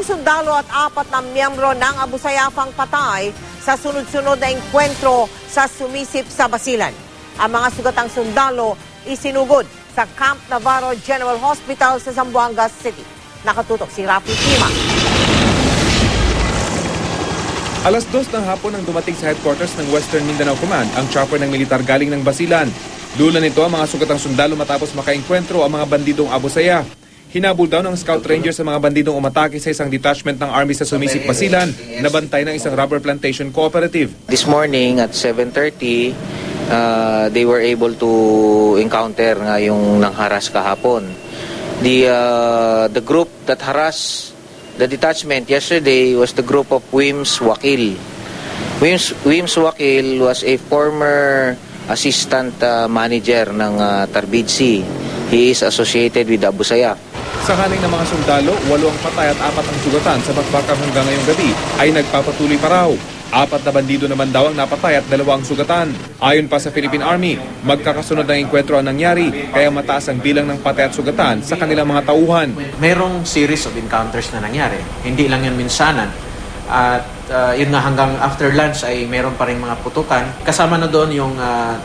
Walong sundalo at 4 na miyembro ng Abu Sayyaf patay sa sunod-sunod na engkwentro sa sumisip sa Basilan. Ang mga sugatang sundalo isinugod sa Camp Navarro General Hospital sa Zamboanga City. Nakatutok si Rafi Tima. Alas 2 ng hapon nang dumating sa headquarters ng Western Mindanao Command ang chopper ng militar galing ng Basilan. Dula nito ang mga sugatang sundalo matapos makaengkwentro ang mga bandidong Abu Sayyaf. Hinabol daw ng Scout Ranger sa mga bandidong umatake sa isang detachment ng Army sa Sumisip, Basilan na bantay ng isang rubber plantation cooperative. This morning at 7:30, they were able to encounter nga yung nangharas kahapon. The group that harassed the detachment yesterday was the group of Wims Wakil. Wims Wakil was a former assistant manager ng Tarbidsi. He is associated with Abu Sayyaf. Sa kaning ng mga sundalo, 8 ang patay at 4 ang sugatan sa bakbakan hanggang ngayong gabi ay nagpapatuloy pa raw. 4 na bandido naman daw ang napatay at 2 ang sugatan. Ayon pa sa Philippine Army, magkakasunod ng engkwentro ang nangyari kaya mataas ang bilang ng patay at sugatan sa kanilang mga tauhan. Mayroong series of encounters na nangyari. Hindi lang yan minsanan. At yun nga hanggang after lunch ay mayroon pa rin mga putukan. Kasama na doon yung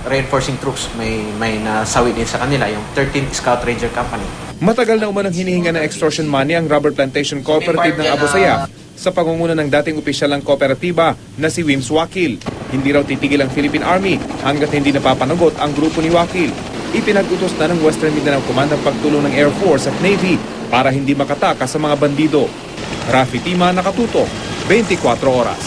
reinforcing troops. May nasawi din sa kanila, yung 13th Scout Ranger Company. Matagal na umanang hinihinga ng extortion money ang rubber plantation cooperative ng Abu Sayyaf sa pangunguna ng dating opisyal ng kooperatiba na si Wims Wakil. Hindi raw titigil ang Philippine Army hanggat hindi napapanagot ang grupo ni Wakil. Ipinag-utos na ng Western Mindanao Command ang pagtulong ng Air Force at Navy para hindi makatakas sa mga bandido. Rafi Tima, Nakatutok, 24 Oras.